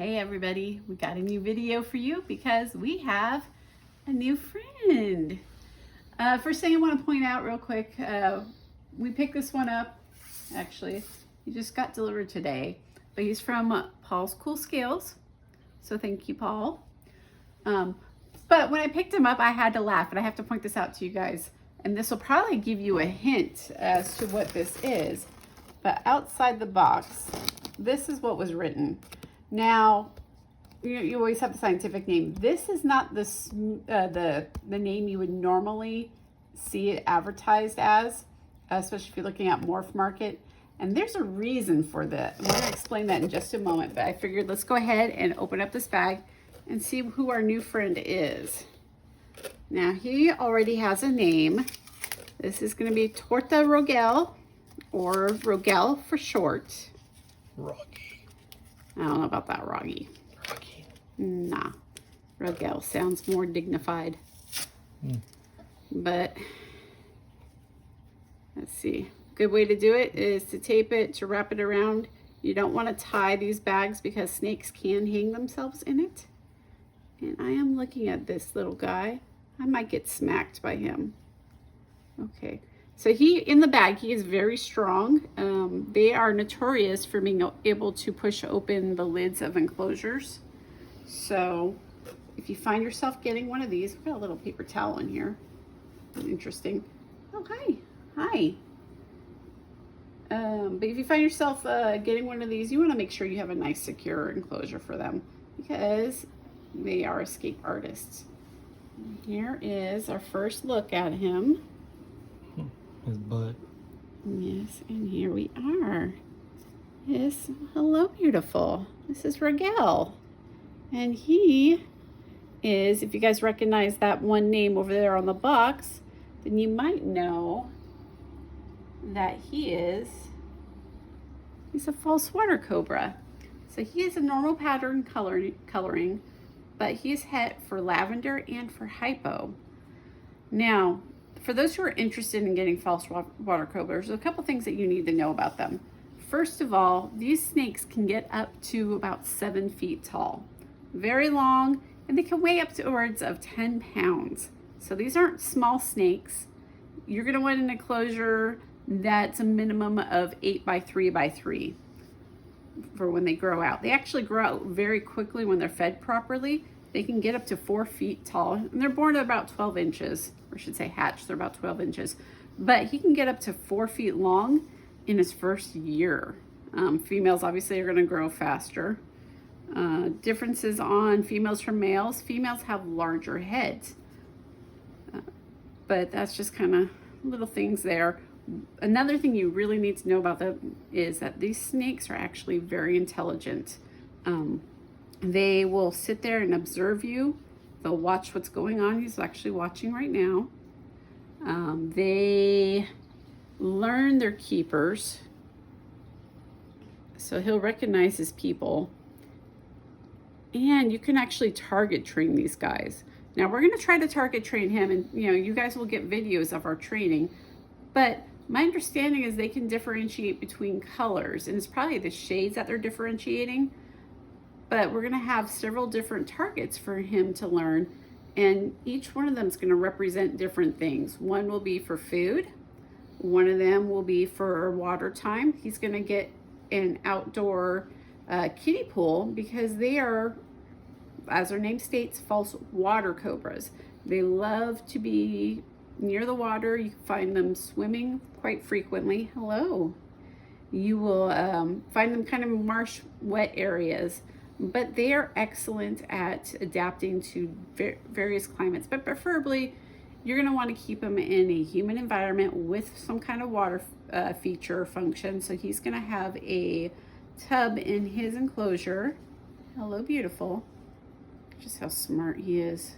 Hey everybody, we got a new video for you because we have a new friend. First thing I want to point out real quick, we picked this one up, actually, he just got delivered today, but he's from Paul's Cool Scales, so thank you, Paul. But when I picked him up, I had to laugh, and I have to point this out to you guys, and this will probably give you a hint as to what this is, but outside the box, this is what was written. Now, you always have the scientific name. This is not the name you would normally see it advertised as, especially if you're looking at Morph Market. And there's a reason for that. I'm going to explain that in just a moment, but I figured let's go ahead and open up this bag and see who our new friend is. Now, he already has a name. This is going to be Torta Rogel, or Rogel for short. Rogel. I don't know about that, Roggy. Rogel. Nah, Rogel sounds more dignified. But let's see. Good way to do it is to tape it, to wrap it around. You don't want to tie these bags because snakes can hang themselves in it. And I am looking at this little guy. I might get smacked by him. Okay. So in the bag, he is very strong. They are notorious for being able to push open the lids of enclosures. So if you find yourself getting one of these, we've got a little paper towel in here. Interesting. Oh, hi. Hi. But if you find yourself getting one of these, you want to make sure you have a nice secure enclosure for them because they are escape artists. Here is our first look at him. His butt. Yes, and here we are. Yes, hello, beautiful. This is Rogel. And he is, if you guys recognize that one name over there on the box, then you might know that he's a false water cobra. So he is a normal pattern coloring, but he's het for lavender and for hypo. Now, for those who are interested in getting false water cobras, there's a couple things that you need to know about them. First of all, these snakes can get up to about 7 feet tall, very long, and they can weigh up to upwards of 10 pounds. So these aren't small snakes. You're going to want an enclosure that's a minimum of 8 by 3 by 3 for when they grow out. They actually grow out very quickly when they're fed properly. They can get up to 4 feet tall, and they're born at about 12 inches, or I should say hatched, they're about 12 inches. But he can get up to 4 feet long in his first year. Females obviously are gonna grow faster. Differences on females from males. Females have larger heads, but that's just kind of little things there. Another thing you really need to know about them is that these snakes are actually very intelligent. They will sit there and observe you. They'll watch what's going on. He's actually watching right now. They learn their keepers. So he'll recognize his people. And you can actually target train these guys. Now we're gonna try to target train him, and you guys will get videos of our training. But my understanding is they can differentiate between colors, and it's probably the shades that they're differentiating. But we're going to have several different targets for him to learn, and each one of them is going to represent different things. One will be for food. One of them will be for water time. He's going to get an outdoor kiddie pool because they are, as their name states, false water cobras. They love to be near the water. You can find them swimming quite frequently. Hello. You will find them kind of marsh, wet areas. But they are excellent at adapting to various climates, but preferably you're going to want to keep them in a humid environment with some kind of water feature function. So he's going to have a tub in his enclosure. Hello, beautiful. Just how smart he is.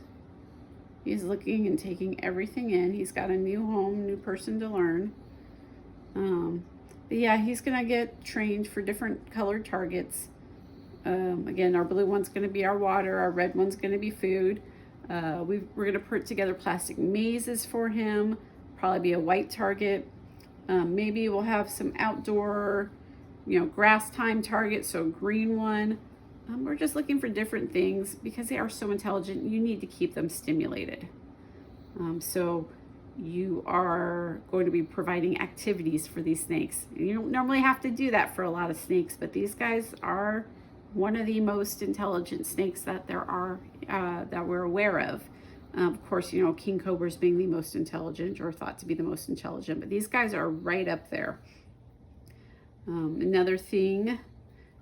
He's looking and taking everything in. He's got a new home, new person to learn. But yeah, he's going to get trained for different colored targets. Again, our blue one's going to be our water, our red one's going to be food. We're going to put together plastic mazes for him, probably be a white target. Maybe we'll have some outdoor, grass time targets, so green one. We're just looking for different things because they are so intelligent. You need to keep them stimulated. So you are going to be providing activities for these snakes. You don't normally have to do that for a lot of snakes, but these guys are one of the most intelligent snakes that there are, that we're aware of. Of course, you know, king cobras being the most intelligent, or thought to be the most intelligent, but these guys are right up there. Another thing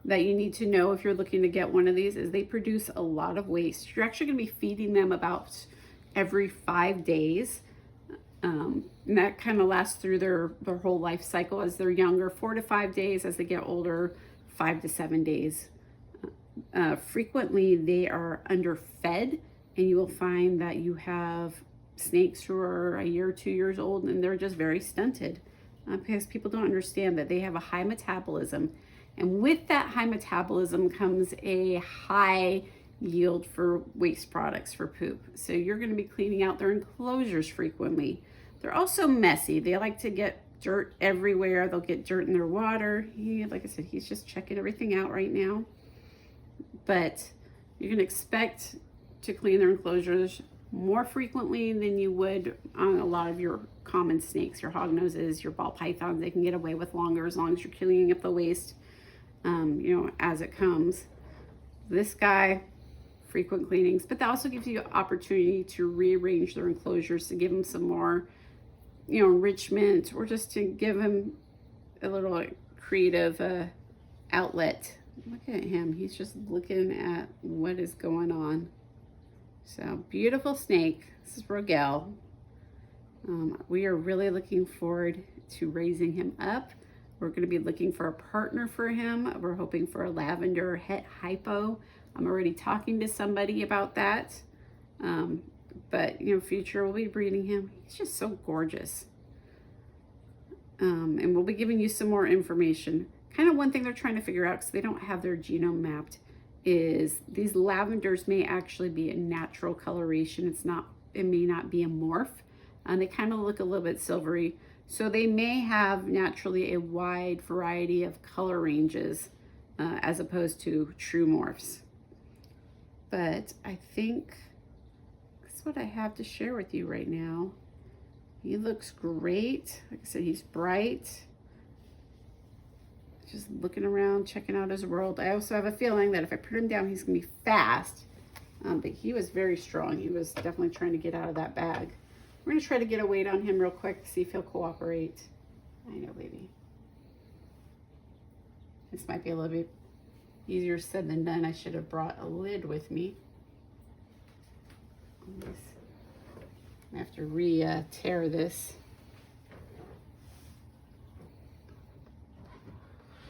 that you need to know if you're looking to get one of these is they produce a lot of waste. You're actually going to be feeding them about every 5 days. And that kind of lasts through their whole life cycle. As they're younger, 4 to 5 days. As they get older, 5 to 7 days. Frequently, they are underfed, and you will find that you have snakes who are a year or 2 years old, and they're just very stunted because people don't understand that they have a high metabolism. And with that high metabolism comes a high yield for waste products for poop. So you're going to be cleaning out their enclosures frequently. They're also messy. They like to get dirt everywhere. They'll get dirt in their water. Like I said, he's just checking everything out right now. But you can expect to clean their enclosures more frequently than you would on a lot of your common snakes, your hognoses, your ball pythons. They can get away with longer as long as you're cleaning up the waste, you know, as it comes. This guy, frequent cleanings, but that also gives you opportunity to rearrange their enclosures to give them some more, you know, enrichment, or just to give them a little creative outlet. Look at him. He's just looking at what is going on. So beautiful snake. This is Rogel. We are really looking forward to raising him up. We're going to be looking for a partner for him. We're hoping for a lavender het hypo. I'm already talking to somebody about that. But, you know, future we'll be breeding him. He's just so gorgeous. And we'll be giving you some more information. Kind of one thing they're trying to figure out, because they don't have their genome mapped, is these lavenders may actually be a natural coloration. It may not be a morph. And they kind of look a little bit silvery. So they may have naturally a wide variety of color ranges as opposed to true morphs. But I think that's what I have to share with you right now. He looks great. Like I said, he's bright. Just looking around, checking out his world. I also have a feeling that if I put him down, he's gonna be fast. But he was very strong. He was definitely trying to get out of that bag. We're gonna try to get a weight on him real quick, see if he'll cooperate. I know, baby. This might be a little bit easier said than done. I should have brought a lid with me. I have to re-tear this.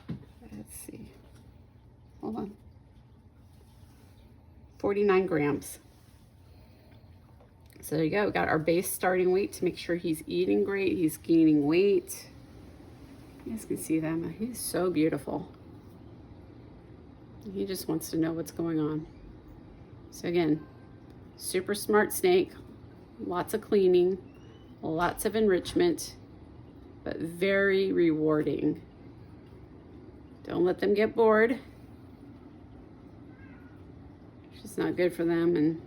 Let's see. Hold on. 49 grams. So there you go. We got our base starting weight to make sure he's eating great. He's gaining weight. You guys can see them. He's so beautiful. He just wants to know what's going on. So again, super smart snake. Lots of cleaning. Lots of enrichment. But very rewarding. Don't let them get bored. It's just not good for them. And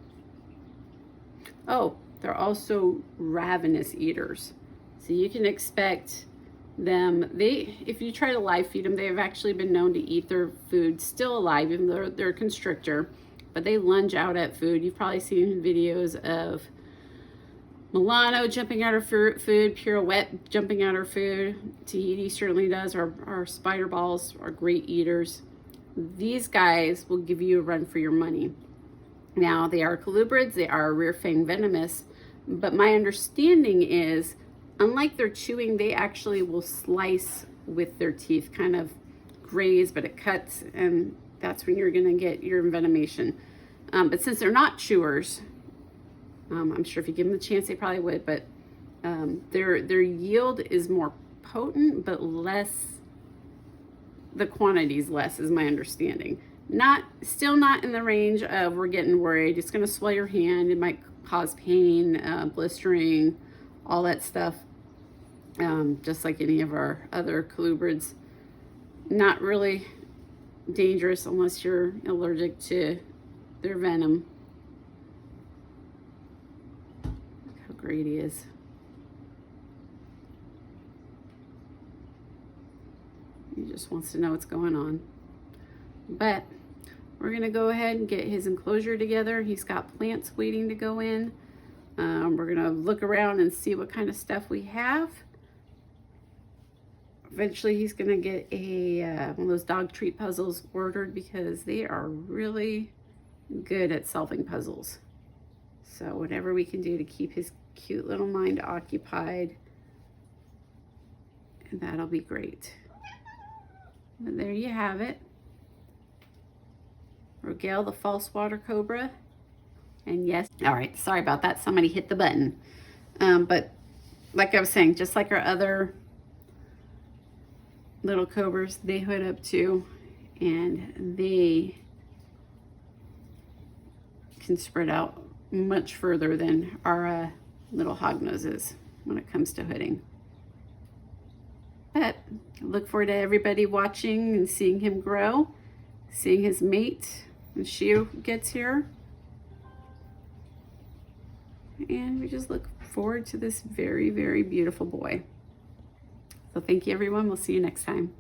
oh, they're also ravenous eaters. So you can expect them, if you try to live feed them, they have actually been known to eat their food still alive, even though they're a constrictor, but they lunge out at food. You've probably seen videos of Milano jumping out her food, Pirouette jumping out her food. Tahiti certainly does. Our spider balls are great eaters. These guys will give you a run for your money. Now, they are colubrids, they are rear fang venomous, but my understanding is, unlike their chewing, they actually will slice with their teeth, kind of graze, but it cuts, and that's when you're gonna get your envenomation. But since they're not chewers, I'm sure if you give them the chance, they probably would, but their yield is more potent, but less, the quantity is less, is my understanding. Still not in the range of we're getting worried. It's gonna swell your hand. It might cause pain, blistering, all that stuff. Just like any of our other colubrids. Not really dangerous unless you're allergic to their venom. Look how great he is. He just wants to know what's going on. But we're gonna go ahead and get his enclosure together. He's got plants waiting to go in. We're gonna look around and see what kind of stuff we have. Eventually he's gonna get a one of those dog treat puzzles ordered because they are really good at solving puzzles. So whatever we can do to keep his cute little mind occupied, and that'll be great. But there you have it. Rogel, the false water cobra. And yes, all right, sorry about that. Somebody hit the button. But like I was saying, just like our other little cobras, they hood up too, and they can spread out much further than our little hognoses when it comes to hooding. But I look forward to everybody watching and seeing him grow, seeing his mate when she gets here. And we just look forward to this very, very beautiful boy. So thank you, everyone. We'll see you next time.